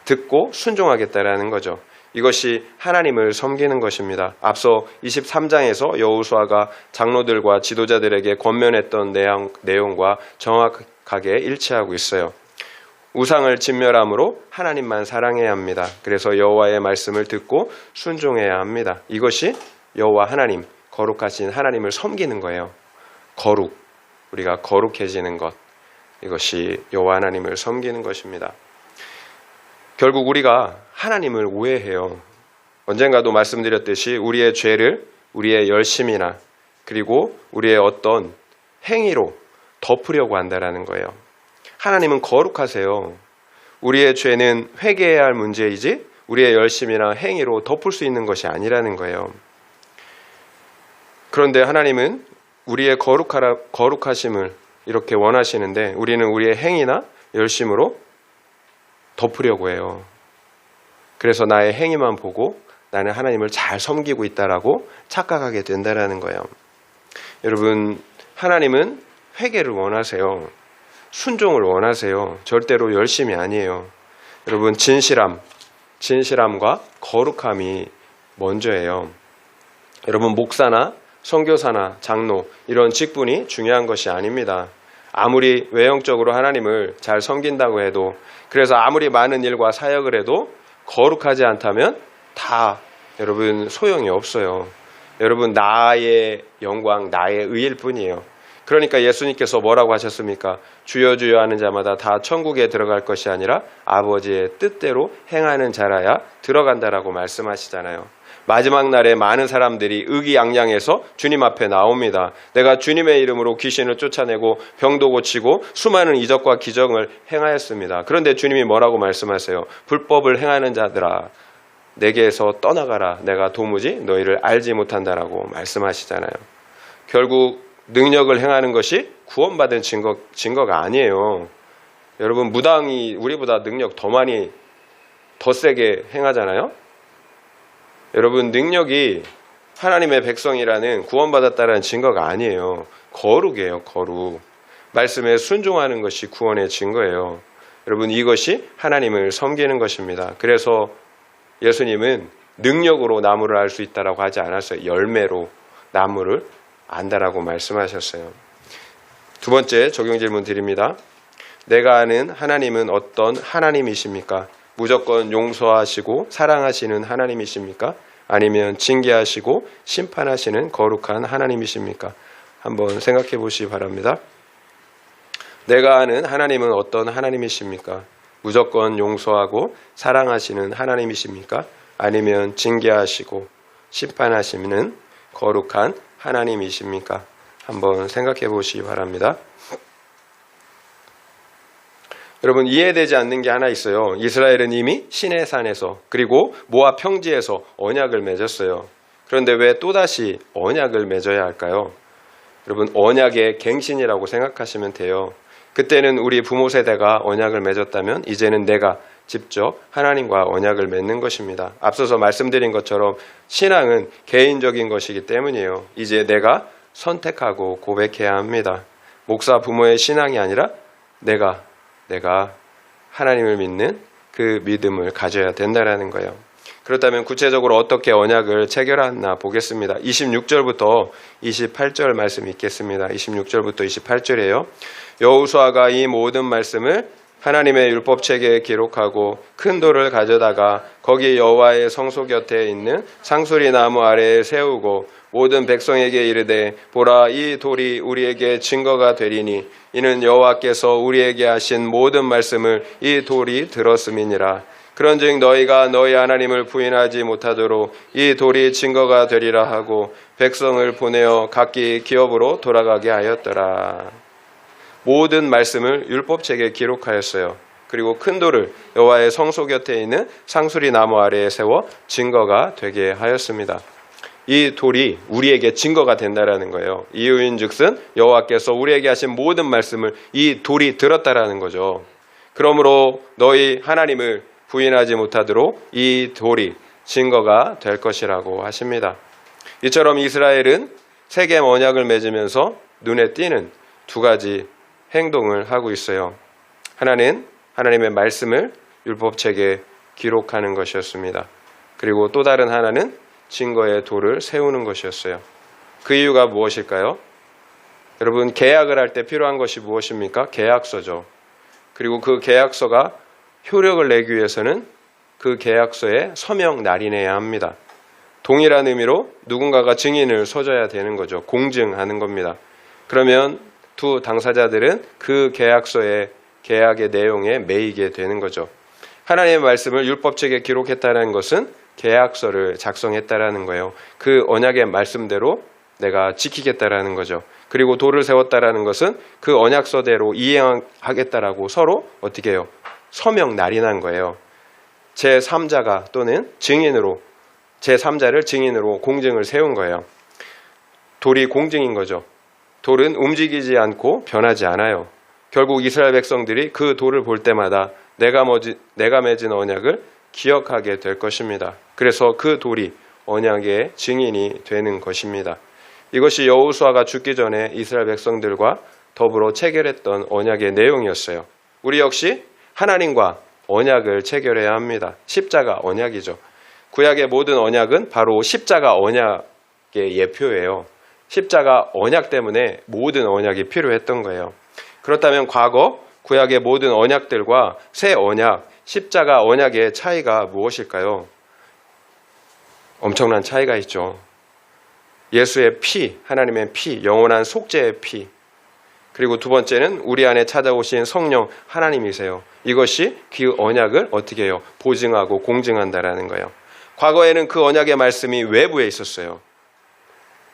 듣고 순종하겠다라는 거죠. 이것이 하나님을 섬기는 것입니다. 앞서 23장에서 여호수아가 장로들과 지도자들에게 권면했던 내용과 정확하게 일치하고 있어요. 우상을 진멸함으로 하나님만 사랑해야 합니다. 그래서 여호와의 말씀을 듣고 순종해야 합니다. 이것이 여호와 하나님, 거룩하신 하나님을 섬기는 거예요. 거룩, 우리가 거룩해지는 것, 이것이 여호와 하나님을 섬기는 것입니다. 결국 우리가 하나님을 오해해요. 언젠가도 말씀드렸듯이 우리의 죄를 우리의 열심이나 그리고 우리의 어떤 행위로 덮으려고 한다라는 거예요. 하나님은 거룩하세요. 우리의 죄는 회개해야 할 문제이지 우리의 열심이나 행위로 덮을 수 있는 것이 아니라는 거예요. 그런데 하나님은 우리의 거룩하심을 이렇게 원하시는데 우리는 우리의 행위나 열심으로 덮으려고 해요. 그래서 나의 행위만 보고 나는 하나님을 잘 섬기고 있다라고 착각하게 된다라는 거예요. 여러분, 하나님은 회개를 원하세요. 순종을 원하세요. 절대로 열심이 아니에요. 여러분, 진실함과 거룩함이 먼저예요. 여러분, 목사나 선교사나 장로 이런 직분이 중요한 것이 아닙니다. 아무리 외형적으로 하나님을 잘 섬긴다고 해도, 그래서 아무리 많은 일과 사역을 해도 거룩하지 않다면 다 여러분 소용이 없어요. 여러분, 나의 영광, 나의 의일 뿐이에요. 그러니까 예수님께서 뭐라고 하셨습니까? 주여 주여 하는 자마다 다 천국에 들어갈 것이 아니라 아버지의 뜻대로 행하는 자라야 들어간다라고 말씀하시잖아요. 마지막 날에 많은 사람들이 의기양양해서 주님 앞에 나옵니다. 내가 주님의 이름으로 귀신을 쫓아내고 병도 고치고 수많은 이적과 기적을 행하였습니다. 그런데 주님이 뭐라고 말씀하세요? 불법을 행하는 자들아, 내게서 떠나가라. 내가 도무지 너희를 알지 못한다라고 말씀하시잖아요. 결국 능력을 행하는 것이 구원받은 증거가 아니에요. 여러분, 무당이 우리보다 능력 더 세게 행하잖아요. 여러분, 능력이 하나님의 백성이라는 구원받았다는 증거가 아니에요. 거룩이에요. 거룩. 말씀에 순종하는 것이 구원의 증거예요. 여러분, 이것이 하나님을 섬기는 것입니다. 그래서 예수님은 능력으로 나무를 알 수 있다라고 하지 않았어요. 열매로 나무를 안다라고 말씀하셨어요. 두 번째 적용 질문 드립니다. 내가 아는 하나님은 어떤 하나님이십니까? 무조건 용서하시고 사랑하시는 하나님이십니까? 아니면 징계하시고 심판하시는 거룩한 하나님이십니까? 한번 생각해 보시기 바랍니다. 내가 아는 하나님은 어떤 하나님이십니까? 무조건 용서하고 사랑하시는 하나님이십니까? 아니면 징계하시고 심판하시는 거룩한 하나님이십니까? 한번 생각해 보시기 바랍니다. 여러분, 이해되지 않는 게 하나 있어요. 이스라엘은 이미 시내산에서 그리고 모압 평지에서 언약을 맺었어요. 그런데 왜 또다시 언약을 맺어야 할까요? 여러분, 언약의 갱신이라고 생각하시면 돼요. 그때는 우리 부모 세대가 언약을 맺었다면 이제는 내가 직접 하나님과 언약을 맺는 것입니다. 앞서서 말씀드린 것처럼 신앙은 개인적인 것이기 때문이에요. 이제 내가 선택하고 고백해야 합니다. 목사 부모의 신앙이 아니라 내가 하나님을 믿는 그 믿음을 가져야 된다는 거예요. 그렇다면 구체적으로 어떻게 언약을 체결하나 보겠습니다. 26절부터 28절 말씀 읽겠습니다. 26절부터 28절이에요. 여호수아가 이 모든 말씀을 하나님의 율법책에 기록하고 큰 돌을 가져다가 거기 여호와의 성소 곁에 있는 상수리 나무 아래에 세우고 모든 백성에게 이르되 보라, 이 돌이 우리에게 증거가 되리니 이는 여호와께서 우리에게 하신 모든 말씀을 이 돌이 들었음이니라. 그런즉 너희가 너희 하나님을 부인하지 못하도록 이 돌이 증거가 되리라 하고 백성을 보내어 각기 기업으로 돌아가게 하였더라. 모든 말씀을 율법책에 기록하였어요. 그리고 큰 돌을 여호와의 성소 곁에 있는 상수리 나무 아래에 세워 증거가 되게 하였습니다. 이 돌이 우리에게 증거가 된다라는 거예요. 이유인즉슨 여호와께서 우리에게 하신 모든 말씀을 이 돌이 들었다라는 거죠. 그러므로 너희 하나님을 부인하지 못하도록 이 돌이 증거가 될 것이라고 하십니다. 이처럼 이스라엘은 세겜 언약을 맺으면서 눈에 띄는 두 가지 행동을 하고 있어요. 하나는 하나님의 말씀을 율법책에 기록하는 것이었습니다. 그리고 또 다른 하나는 증거의 돌을 세우는 것이었어요. 그 이유가 무엇일까요? 여러분, 계약을 할 때 필요한 것이 무엇입니까? 계약서죠. 그리고 그 계약서가 효력을 내기 위해서는 그 계약서에 서명 날인해야 합니다. 동일한 의미로 누군가가 증인을 서줘야 되는 거죠. 공증하는 겁니다. 그러면 두 당사자들은 그 계약의 내용에 매이게 되는 거죠. 하나님의 말씀을 율법책에 기록했다는 것은 계약서를 작성했다라는 거예요. 그 언약의 말씀대로 내가 지키겠다라는 거죠. 그리고 돌을 세웠다라는 것은 그 언약서대로 이행하겠다라고 서로 어떻게 해요? 서명 날인한 거예요. 제3자가 또는 증인으로 제3자를 증인으로 공증을 세운 거예요. 돌이 공증인 거죠. 돌은 움직이지 않고 변하지 않아요. 결국 이스라엘 백성들이 그 돌을 볼 때마다 내가 맺은 언약을 기억하게 될 것입니다. 그래서 그 돌이 언약의 증인이 되는 것입니다. 이것이 여호수아가 죽기 전에 이스라엘 백성들과 더불어 체결했던 언약의 내용이었어요. 우리 역시 하나님과 언약을 체결해야 합니다. 십자가 언약이죠. 구약의 모든 언약은 바로 십자가 언약의 예표예요. 십자가 언약 때문에 모든 언약이 필요했던 거예요. 그렇다면 과거 구약의 모든 언약들과 새 언약, 십자가 언약의 차이가 무엇일까요? 엄청난 차이가 있죠. 예수의 피, 하나님의 피, 영원한 속죄의 피. 그리고 두 번째는 우리 안에 찾아오신 성령 하나님이세요. 이것이 그 언약을 어떻게 해요? 보증하고 공증한다라는 거예요. 과거에는 그 언약의 말씀이 외부에 있었어요.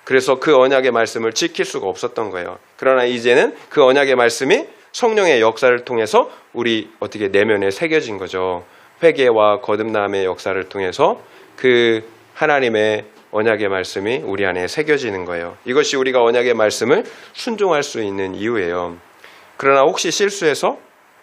그래서 그 언약의 말씀을 지킬 수가 없었던 거예요. 그러나 이제는 그 언약의 말씀이 성령의 역사를 통해서 우리 어떻게 내면에 새겨진 거죠. 회개와 거듭남의 역사를 통해서 그 하나님의 언약의 말씀이 우리 안에 새겨지는 거예요. 이것이 우리가 언약의 말씀을 순종할 수 있는 이유예요. 그러나 혹시 실수해서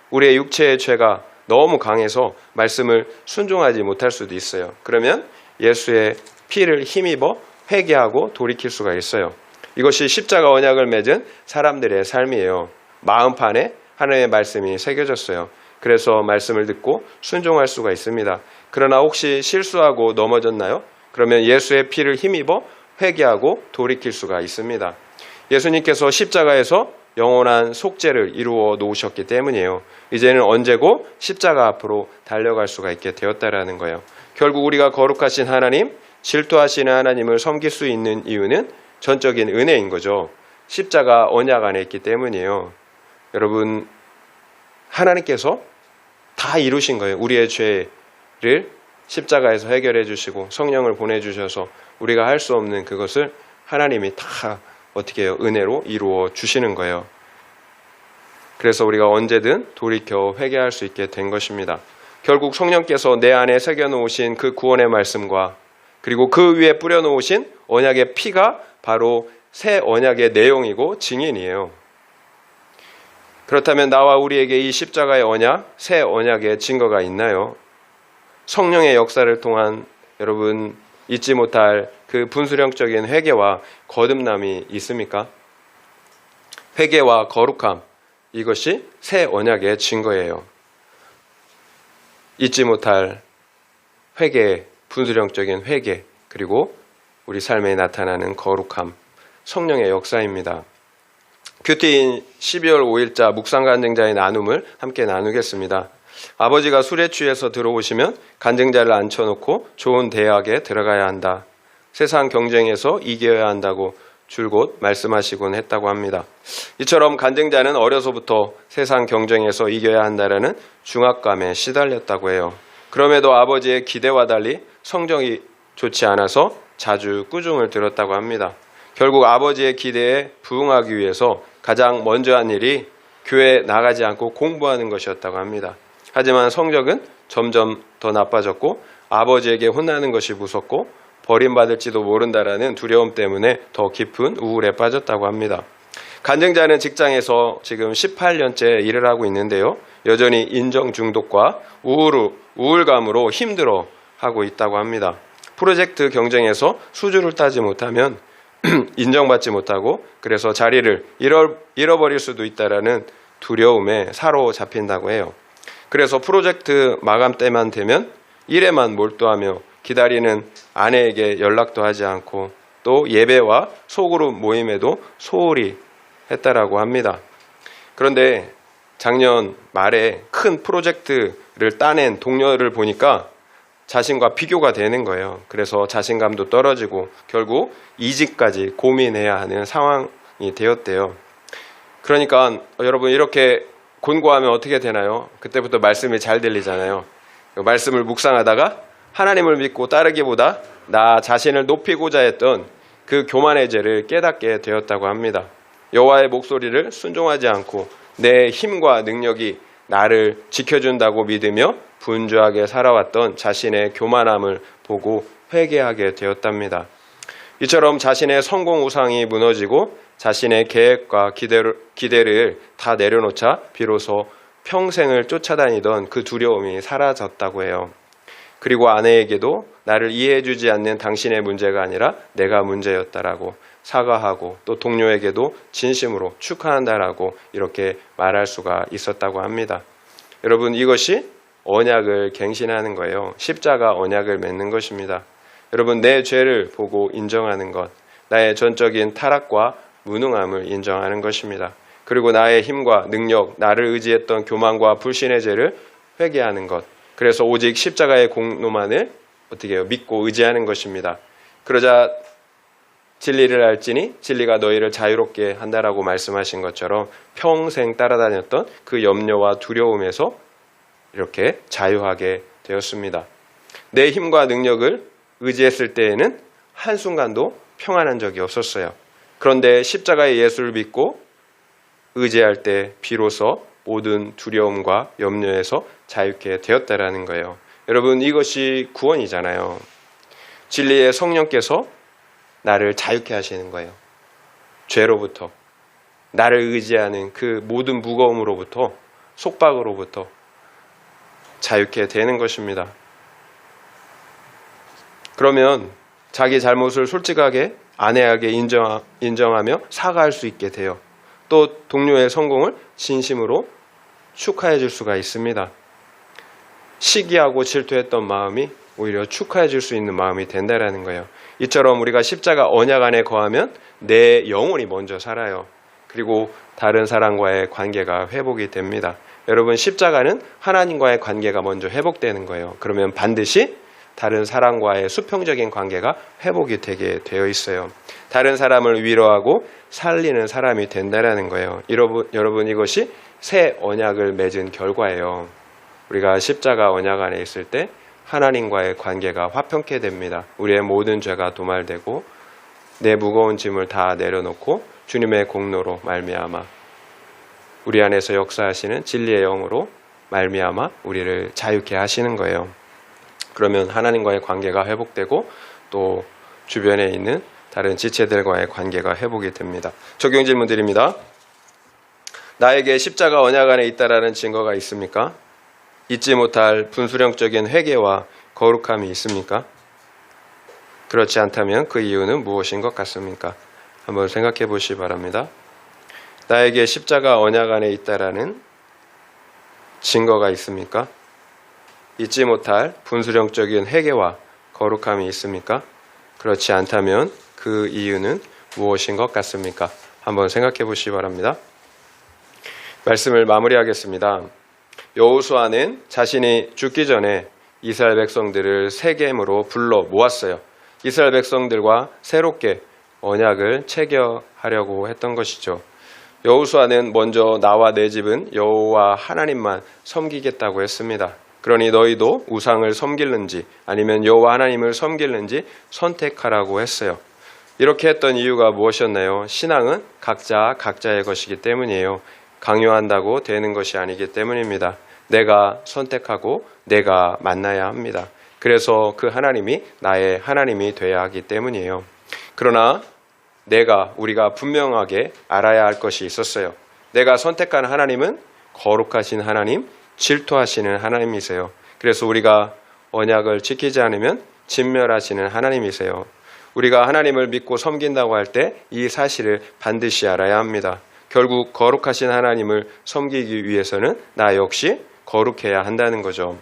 우리의 육체의 죄가 너무 강해서 말씀을 순종하지 못할 수도 있어요. 그러면 예수의 피를 힘입어 회개하고 돌이킬 수가 있어요. 이것이 십자가 언약을 맺은 사람들의 삶이에요. 마음판에 하나님의 말씀이 새겨졌어요. 그래서 말씀을 듣고 순종할 수가 있습니다. 그러나 혹시 실수하고 넘어졌나요? 그러면 예수의 피를 힘입어 회개하고 돌이킬 수가 있습니다. 예수님께서 십자가에서 영원한 속죄를 이루어 놓으셨기 때문이에요. 이제는 언제고 십자가 앞으로 달려갈 수가 있게 되었다라는 거예요. 결국 우리가 거룩하신 하나님, 질투하시는 하나님을 섬길 수 있는 이유는 전적인 은혜인 거죠. 십자가 언약 안에 있기 때문이에요. 여러분, 하나님께서 다 이루신 거예요. 우리의 죄를 십자가에서 해결해 주시고 성령을 보내주셔서 우리가 할 수 없는 그것을 하나님이 다 어떻게 해요? 은혜로 이루어 주시는 거예요. 그래서 우리가 언제든 돌이켜 회개할 수 있게 된 것입니다. 결국 성령께서 내 안에 새겨놓으신 그 구원의 말씀과 그리고 그 위에 뿌려놓으신 언약의 피가 바로 새 언약의 내용이고 증인이에요. 그렇다면 나와 우리에게 이 십자가의 언약, 새 언약의 증거가 있나요? 성령의 역사를 통한 여러분 잊지 못할 그 분수령적인 회개와 거듭남이 있습니까? 회개와 거룩함, 이것이 새 언약의 증거예요. 잊지 못할 회개, 분수령적인 회개, 그리고 우리 삶에 나타나는 거룩함, 성령의 역사입니다. 큐티인 12월 5일자 묵상간증자의 나눔을 함께 나누겠습니다. 아버지가 술에 취해서 들어오시면 간증자를 앉혀놓고 좋은 대학에 들어가야 한다. 세상 경쟁에서 이겨야 한다고 줄곧 말씀하시곤 했다고 합니다. 이처럼 간증자는 어려서부터 세상 경쟁에서 이겨야 한다라는 중압감에 시달렸다고 해요. 그럼에도 아버지의 기대와 달리 성적이 좋지 않아서 자주 꾸중을 들었다고 합니다. 결국 아버지의 기대에 부응하기 위해서 가장 먼저 한 일이 교회에 나가지 않고 공부하는 것이었다고 합니다. 하지만 성적은 점점 더 나빠졌고 아버지에게 혼나는 것이 무섭고 버림받을지도 모른다라는 두려움 때문에 더 깊은 우울에 빠졌다고 합니다. 간증자는 직장에서 지금 18년째 일을 하고 있는데요. 여전히 인정 중독과 우울감으로 힘들어 하고 있다고 합니다. 프로젝트 경쟁에서 수주를 따지 못하면 인정받지 못하고 그래서 자리를 잃어버릴 수도 있다라는 두려움에 사로잡힌다고 해요. 그래서 프로젝트 마감 때만 되면 일에만 몰두하며 기다리는 아내에게 연락도 하지 않고 또 예배와 소그룹 모임에도 소홀히 했다라고 합니다. 그런데 작년 말에 큰 프로젝트를 따낸 동료를 보니까 자신과 비교가 되는 거예요. 그래서 자신감도 떨어지고 결국 이직까지 고민해야 하는 상황이 되었대요. 그러니까 여러분 이렇게 곤고하면 어떻게 되나요? 그때부터 말씀이 잘 들리잖아요. 말씀을 묵상하다가 하나님을 믿고 따르기보다 나 자신을 높이고자 했던 그 교만의 죄를 깨닫게 되었다고 합니다. 여호와의 목소리를 순종하지 않고 내 힘과 능력이 나를 지켜준다고 믿으며 분주하게 살아왔던 자신의 교만함을 보고 회개하게 되었답니다. 이처럼 자신의 성공 우상이 무너지고 자신의 계획과 기대를 다 내려놓자 비로소 평생을 쫓아다니던 그 두려움이 사라졌다고 해요. 그리고 아내에게도 나를 이해해주지 않는 당신의 문제가 아니라 내가 문제였다라고 사과하고 또 동료에게도 진심으로 축하한다라고 이렇게 말할 수가 있었다고 합니다. 여러분 이것이 언약을 갱신하는 거예요. 십자가 언약을 맺는 것입니다. 여러분 내 죄를 보고 인정하는 것, 나의 전적인 타락과 무능함을 인정하는 것입니다. 그리고 나의 힘과 능력, 나를 의지했던 교만과 불신의 죄를 회개하는 것. 그래서 오직 십자가의 공로만을 어떻게 해요? 믿고 의지하는 것입니다. 그러자 진리를 알지니 진리가 너희를 자유롭게 한다라고 말씀하신 것처럼 평생 따라다녔던 그 염려와 두려움에서 이렇게 자유하게 되었습니다. 내 힘과 능력을 의지했을 때에는 한순간도 평안한 적이 없었어요. 그런데 십자가의 예수를 믿고 의지할 때 비로소 모든 두려움과 염려에서 자유케 되었다라는 거예요. 여러분 이것이 구원이잖아요. 진리의 성령께서 나를 자유케 하시는 거예요. 죄로부터, 나를 의지하는 그 모든 무거움으로부터, 속박으로부터 자유케 되는 것입니다. 그러면 자기 잘못을 솔직하게 아내에게 인정하며 사과할 수 있게 돼요. 또 동료의 성공을 진심으로 축하해 줄 수가 있습니다. 시기하고 질투했던 마음이 오히려 축하해 줄 수 있는 마음이 된다라는 거예요. 이처럼 우리가 십자가 언약 안에 거하면 내 영혼이 먼저 살아요. 그리고 다른 사람과의 관계가 회복이 됩니다. 여러분 십자가는 하나님과의 관계가 먼저 회복되는 거예요. 그러면 반드시 다른 사람과의 수평적인 관계가 회복이 되게 되어 있어요. 다른 사람을 위로하고 살리는 사람이 된다라는 거예요. 여러분 이것이 새 언약을 맺은 결과예요. 우리가 십자가 언약 안에 있을 때 하나님과의 관계가 화평케 됩니다. 우리의 모든 죄가 도말되고 내 무거운 짐을 다 내려놓고 주님의 공로로 말미암아 우리 안에서 역사하시는 진리의 영으로 말미암아 우리를 자유케 하시는 거예요. 그러면 하나님과의 관계가 회복되고 또 주변에 있는 다른 지체들과의 관계가 회복이 됩니다. 적용 질문 드립니다. 나에게 십자가 언약 안에 있다라는 증거가 있습니까? 잊지 못할 분수령적인 회개와 거룩함이 있습니까? 그렇지 않다면 그 이유는 무엇인 것 같습니까? 한번 생각해 보시기 바랍니다. 나에게 십자가 언약 안에 있다라는 증거가 있습니까? 잊지 못할 분수령적인 회개와 거룩함이 있습니까? 그렇지 않다면 그 이유는 무엇인 것 같습니까? 한번 생각해 보시기 바랍니다. 말씀을 마무리하겠습니다. 여호수아는 자신이 죽기 전에 이스라엘 백성들을 세겜으로 불러 모았어요. 이스라엘 백성들과 새롭게 언약을 체결하려고 했던 것이죠. 여호수아는 먼저 나와 내 집은 여호와 하나님만 섬기겠다고 했습니다. 그러니 너희도 우상을 섬길는지 아니면 여호와 하나님을 섬길는지 선택하라고 했어요. 이렇게 했던 이유가 무엇이었나요? 신앙은 각자의 것이기 때문이에요. 강요한다고 되는 것이 아니기 때문입니다. 내가 선택하고 내가 만나야 합니다. 그래서 그 하나님이 나의 하나님이 되어야 하기 때문이에요. 그러나 우리가 분명하게 알아야 할 것이 있었어요. 내가 선택한 하나님은 거룩하신 하나님, 질투하시는 하나님이세요. 그래서 우리가 언약을 지키지 않으면 진멸하시는 하나님이세요. 우리가 하나님을 믿고 섬긴다고 할 때 이 사실을 반드시 알아야 합니다. 결국 거룩하신 하나님을 섬기기 위해서는 나 역시 거룩해야 한다는 거죠.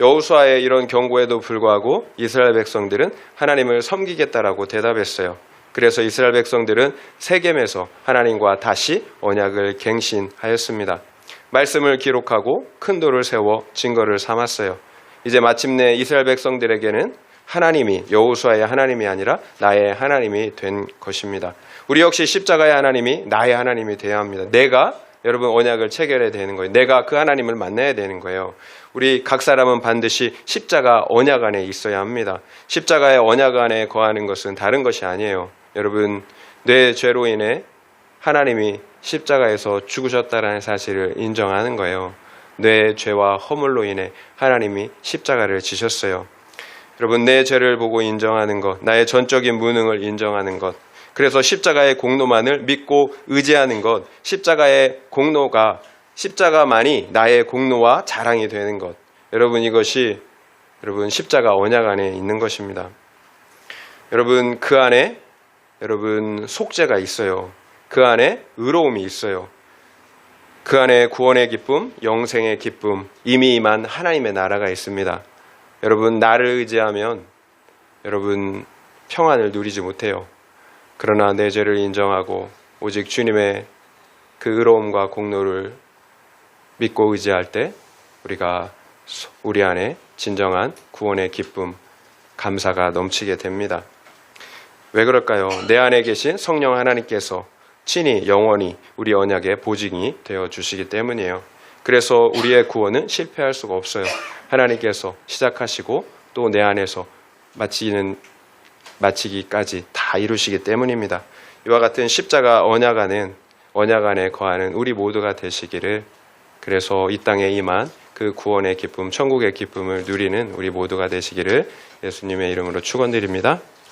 여호수아의 이런 경고에도 불구하고 이스라엘 백성들은 하나님을 섬기겠다라고 대답했어요. 그래서 이스라엘 백성들은 세겜에서 하나님과 다시 언약을 갱신하였습니다. 말씀을 기록하고 큰 돌을 세워 증거를 삼았어요. 이제 마침내 이스라엘 백성들에게는 하나님이 여호수아의 하나님이 아니라 나의 하나님이 된 것입니다. 우리 역시 십자가의 하나님이 나의 하나님이 되어야 합니다. 내가 여러분 언약을 체결해야 되는 거예요. 내가 그 하나님을 만나야 되는 거예요. 우리 각 사람은 반드시 십자가 언약 안에 있어야 합니다. 십자가의 언약 안에 거하는 것은 다른 것이 아니에요. 여러분, 내 죄로 인해 하나님이 십자가에서 죽으셨다는 사실을 인정하는 거예요. 내 죄와 허물로 인해 하나님이 십자가를 지셨어요. 여러분, 내 죄를 보고 인정하는 것, 나의 전적인 무능을 인정하는 것, 그래서 십자가의 공로만을 믿고 의지하는 것, 십자가만이 나의 공로와 자랑이 되는 것. 여러분, 이것이 여러분 십자가 언약 안에 있는 것입니다. 여러분, 그 안에 여러분 속죄가 있어요. 그 안에 의로움이 있어요. 그 안에 구원의 기쁨, 영생의 기쁨, 이미 임한 하나님의 나라가 있습니다. 여러분, 나를 의지하면 여러분 평안을 누리지 못해요. 그러나 내 죄를 인정하고 오직 주님의 그 의로움과 공로를 믿고 의지할 때 우리가 우리 안에 진정한 구원의 기쁨, 감사가 넘치게 됩니다. 왜 그럴까요? 내 안에 계신 성령 하나님께서 친히 영원히 우리 언약의 보증이 되어 주시기 때문이에요. 그래서 우리의 구원은 실패할 수가 없어요. 하나님께서 시작하시고 또 내 안에서 마치기까지 다 이루시기 때문입니다. 이와 같은 십자가 언약 안에 거하는 우리 모두가 되시기를, 그래서 이 땅에 임한 그 구원의 기쁨, 천국의 기쁨을 누리는 우리 모두가 되시기를 예수님의 이름으로 축원드립니다.